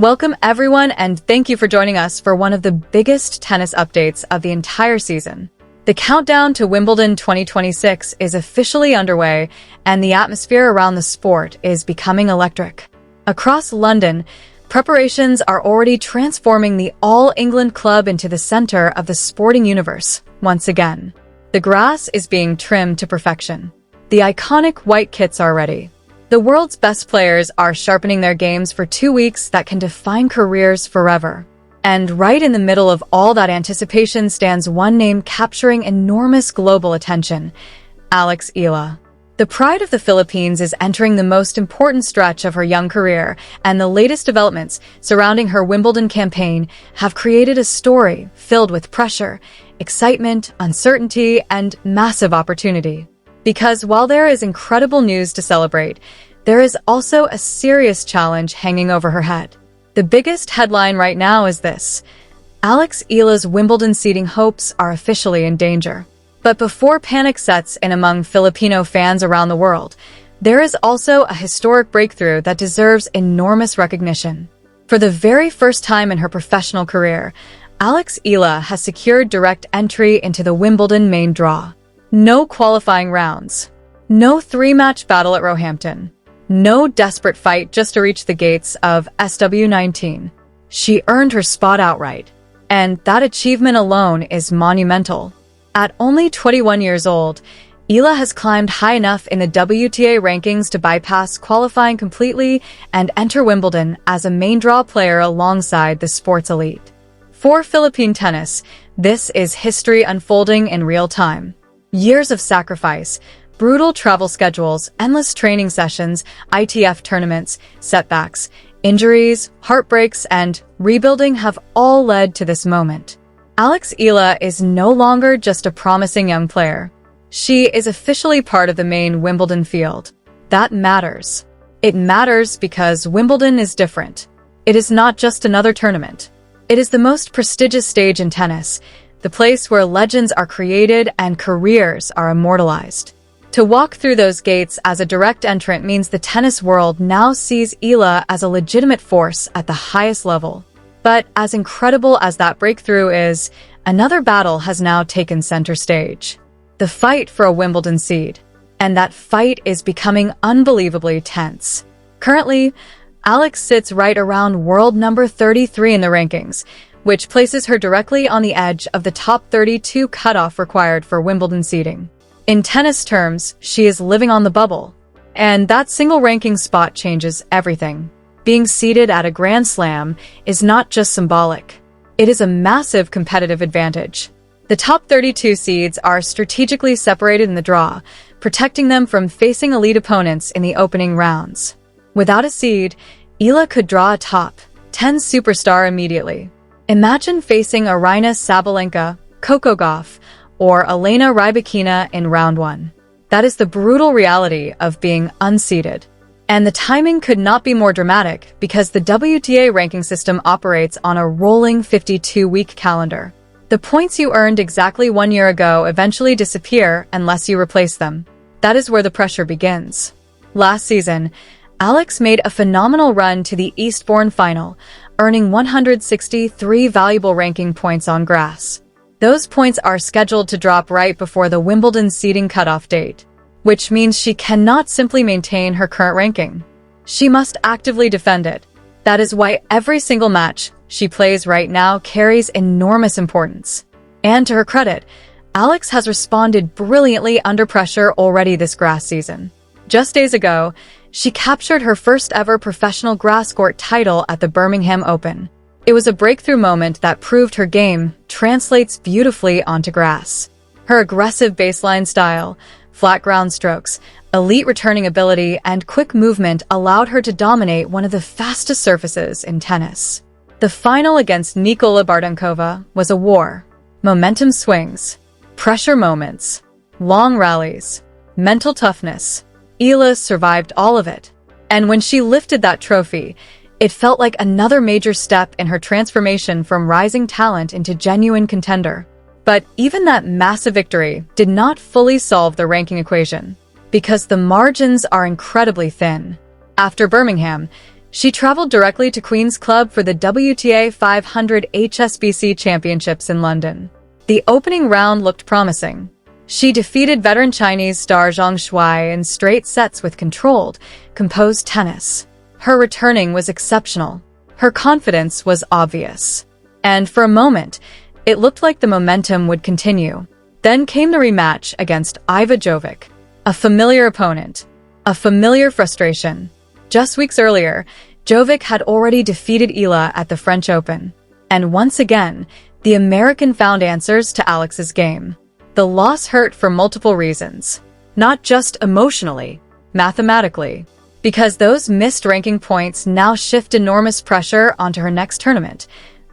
Welcome everyone, and thank you for joining us for one of the biggest tennis updates of the entire season. The countdown to Wimbledon 2026 is officially underway, and the atmosphere around the sport is becoming electric. Across London, preparations are already transforming the All England Club into the center of the sporting universe once again. The grass is being trimmed to perfection. The iconic white kits are ready. The world's best players are sharpening their games for 2 weeks that can define careers forever. And right in the middle of all that anticipation stands one name capturing enormous global attention: Alex Eala. The pride of the Philippines is entering the most important stretch of her young career, and the latest developments surrounding her Wimbledon campaign have created a story filled with pressure, excitement, uncertainty, and massive opportunity. Because while there is incredible news to celebrate, there is also a serious challenge hanging over her head. The biggest headline right now is this: Alex Eala's Wimbledon seeding hopes are officially in danger. But before panic sets in among Filipino fans around the world, there is also a historic breakthrough that deserves enormous recognition. For the very first time in her professional career, Alex Eala has secured direct entry into the Wimbledon main draw. No qualifying rounds. No three-match battle at Roehampton. No desperate fight just to reach the gates of SW19. She earned her spot outright. And that achievement alone is monumental. At only 21 years old, Eala has climbed high enough in the WTA rankings to bypass qualifying completely and enter Wimbledon as a main draw player alongside the sport's elite. For Philippine tennis, this is history unfolding in real time. Years of sacrifice, brutal travel schedules, endless training sessions, ITF tournaments, setbacks, injuries, heartbreaks, and rebuilding have all led to this moment. Alex Eala is no longer just a promising young player. She is officially part of the main Wimbledon field. That matters. It matters because Wimbledon is different. It is not just another tournament. It is the most prestigious stage in tennis, the place where legends are created and careers are immortalized. To walk through those gates as a direct entrant means the tennis world now sees Eala as a legitimate force at the highest level. But as incredible as that breakthrough is, another battle has now taken center stage. The fight for a Wimbledon seed. And that fight is becoming unbelievably tense. Currently, Alex sits right around world number 33 in the rankings, which places her directly on the edge of the top 32 cutoff required for Wimbledon seeding. In tennis terms, she is living on the bubble. And that single ranking spot changes everything. Being seeded at a Grand Slam is not just symbolic. It is a massive competitive advantage. The top 32 seeds are strategically separated in the draw, protecting them from facing elite opponents in the opening rounds. Without a seed, Eala could draw a top 10 superstar immediately. Imagine facing Aryna Sabalenka, Coco Gauff, or Elena Rybakina in round 1. That is the brutal reality of being unseeded. And the timing could not be more dramatic because the WTA ranking system operates on a rolling 52-week calendar. The points you earned exactly 1 year ago eventually disappear unless you replace them. That is where the pressure begins. Last season, Alex made a phenomenal run to the Eastbourne final, earning 163 valuable ranking points on grass. Those points are scheduled to drop right before the Wimbledon seeding cutoff date, which means she cannot simply maintain her current ranking. She must actively defend it. That is why every single match she plays right now carries enormous importance. And to her credit, Alex has responded brilliantly under pressure already this grass season. Just days ago, she captured her first ever professional grass court title at the Birmingham Open. It was a breakthrough moment that proved her game translates beautifully onto grass. Her aggressive baseline style, flat ground strokes, elite returning ability, and quick movement allowed her to dominate one of the fastest surfaces in tennis. The final against Nikola Bardankova was a war. Momentum swings, pressure moments, long rallies, mental toughness. Eala survived all of it. And when she lifted that trophy, it felt like another major step in her transformation from rising talent into genuine contender. But even that massive victory did not fully solve the ranking equation, because the margins are incredibly thin. After Birmingham, She traveled directly to Queen's Club for the WTA 500 HSBC Championships in London. The opening round looked promising. She defeated veteran Chinese star Zhang Shuai in straight sets with controlled, composed tennis. Her returning was exceptional. Her confidence was obvious. And for a moment, it looked like the momentum would continue. Then came the rematch against Iva Jovic, a familiar opponent, a familiar frustration. Just weeks earlier, Jovic had already defeated Eala at the French Open. And once again, the American found answers to Alex's game. The loss hurt for multiple reasons, not just emotionally, mathematically, because those missed ranking points now shift enormous pressure onto her next tournament,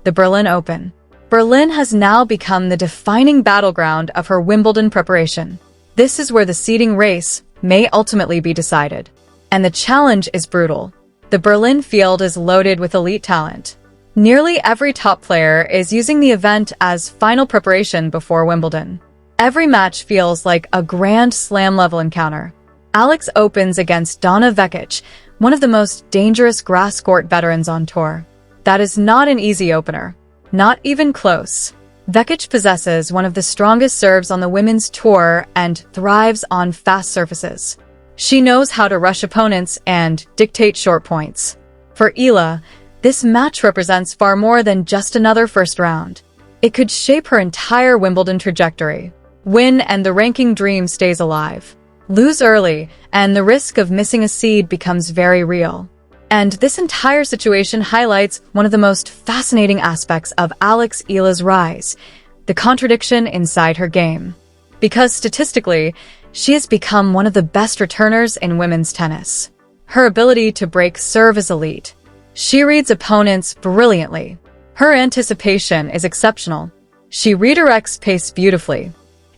the Berlin Open. Berlin has now become the defining battleground of her Wimbledon preparation. This is where the seeding race may ultimately be decided. And the challenge is brutal. The Berlin field is loaded with elite talent. Nearly every top player is using the event as final preparation before Wimbledon. Every match feels like a Grand Slam-level encounter. Alex opens against Donna Vekic, one of the most dangerous grass court veterans on tour. That is not an easy opener. Not even close. Vekic possesses one of the strongest serves on the women's tour and thrives on fast surfaces. She knows how to rush opponents and dictate short points. For Eala, this match represents far more than just another first round. It could shape her entire Wimbledon trajectory. Win and the ranking dream stays alive. Lose early, and the risk of missing a seed becomes very real. And this entire situation highlights one of the most fascinating aspects of Alex Eala's rise, the contradiction inside her game. Because statistically, she has become one of the best returners in women's tennis. Her ability to break serve is elite. She reads opponents brilliantly. Her anticipation is exceptional. She redirects pace beautifully.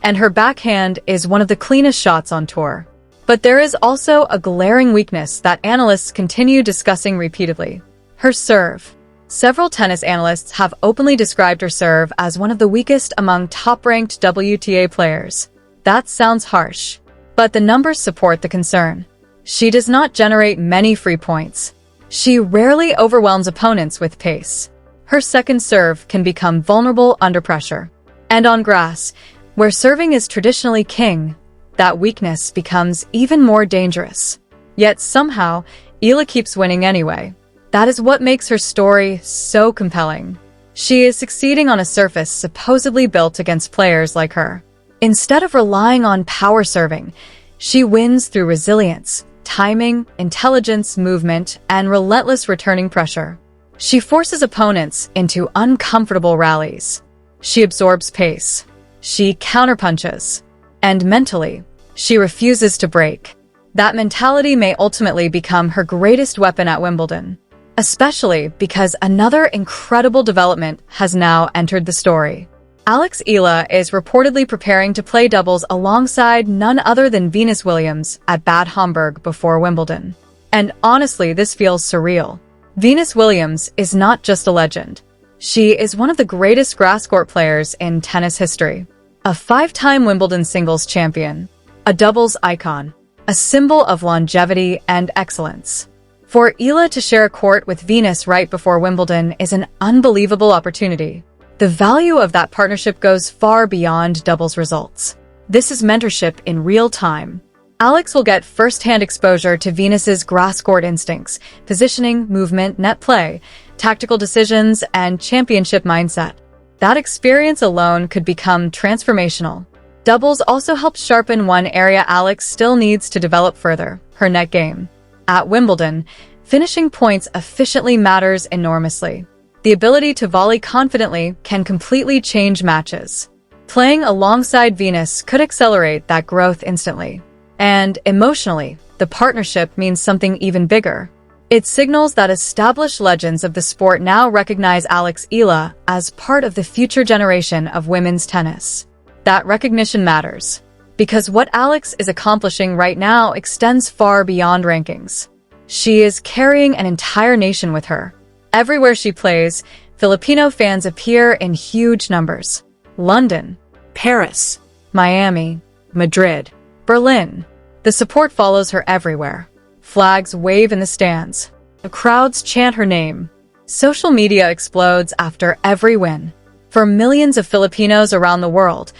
And her backhand is one of the cleanest shots on tour. But there is also a glaring weakness that analysts continue discussing repeatedly: her serve. Several tennis analysts have openly described her serve as one of the weakest among top-ranked WTA players. That sounds harsh, but the numbers support the concern. She does not generate many free points. She rarely overwhelms opponents with pace. Her second serve can become vulnerable under pressure. And on grass, where serving is traditionally king, that weakness becomes even more dangerous. Yet somehow, Eala keeps winning anyway. That is what makes her story so compelling. She is succeeding on a surface supposedly built against players like her. Instead of relying on power serving, she wins through resilience, timing, intelligence, movement, and relentless returning pressure. She forces opponents into uncomfortable rallies. She absorbs pace. She counterpunches. And mentally, she refuses to break. That mentality may ultimately become her greatest weapon at Wimbledon, especially because another incredible development has now entered the story. Alex Eala is reportedly preparing to play doubles alongside none other than Venus Williams at Bad Homburg before Wimbledon. And honestly, this feels surreal. Venus Williams is not just a legend. She is one of the greatest grass court players in tennis history. A five-time Wimbledon singles champion, a doubles icon, a symbol of longevity and excellence. For Eala to share a court with Venus right before Wimbledon is an unbelievable opportunity. The value of that partnership goes far beyond doubles results. This is mentorship in real time. Alex will get first-hand exposure to Venus's grass court instincts, positioning, movement, net play, tactical decisions, and championship mindset. That experience alone could become transformational. Doubles also helps sharpen one area Alex still needs to develop further: her net game. At Wimbledon, finishing points efficiently matters enormously. The ability to volley confidently can completely change matches. Playing alongside Venus could accelerate that growth instantly. And emotionally, the partnership means something even bigger. It signals that established legends of the sport now recognize Alex Eala as part of the future generation of women's tennis. That recognition matters, because what Alex is accomplishing right now extends far beyond rankings. She is carrying an entire nation with her. Everywhere she plays, Filipino fans appear in huge numbers. London, Paris, Miami, Madrid, Berlin. The support follows her everywhere. Flags wave in the stands. The crowds chant her name. Social media explodes after every win. For millions of Filipinos around the world,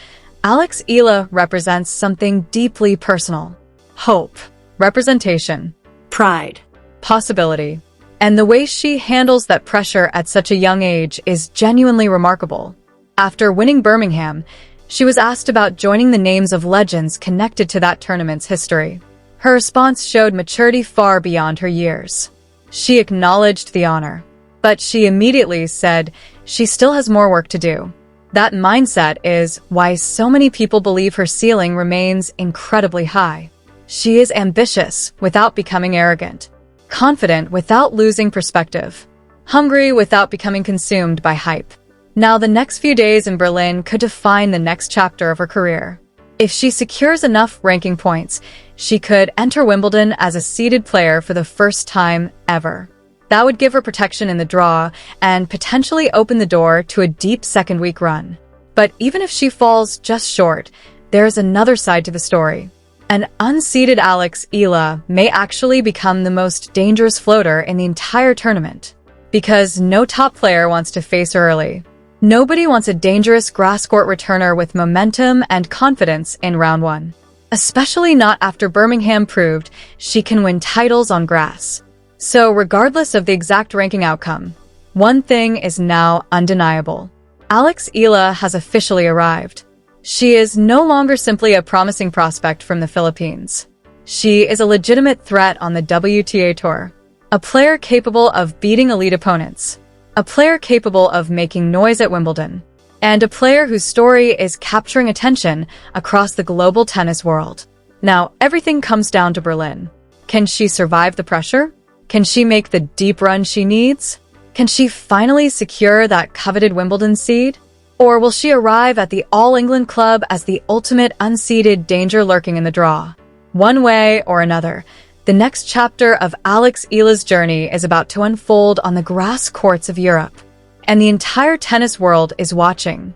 Alex Eala represents something deeply personal. Hope, representation, pride, possibility. And the way she handles that pressure at such a young age is genuinely remarkable. After winning Birmingham, she was asked about joining the names of legends connected to that tournament's history. Her response showed maturity far beyond her years. She acknowledged the honor, but she immediately said she still has more work to do. That mindset is why so many people believe her ceiling remains incredibly high. She is ambitious without becoming arrogant, confident without losing perspective, hungry without becoming consumed by hype. Now, the next few days in Berlin could define the next chapter of her career. If she secures enough ranking points, she could enter Wimbledon as a seeded player for the first time ever. That would give her protection in the draw and potentially open the door to a deep second-week run. But even if she falls just short, there is another side to the story. An unseeded Alex Eala may actually become the most dangerous floater in the entire tournament, because no top player wants to face her early. Nobody wants a dangerous grass-court returner with momentum and confidence in round one, especially not after Birmingham proved she can win titles on grass. So regardless of the exact ranking outcome, one thing is now undeniable. Alex Eala has officially arrived. She is no longer simply a promising prospect from the Philippines. She is a legitimate threat on the WTA Tour, a player capable of beating elite opponents, a player capable of making noise at Wimbledon, and a player whose story is capturing attention across the global tennis world. Now, everything comes down to Berlin. Can she survive the pressure? Can she make the deep run she needs? Can she finally secure that coveted Wimbledon seed? Or will she arrive at the All-England club as the ultimate unseeded danger lurking in the draw? One way or another, the next chapter of Alex Eala's journey is about to unfold on the grass courts of Europe. And the entire tennis world is watching.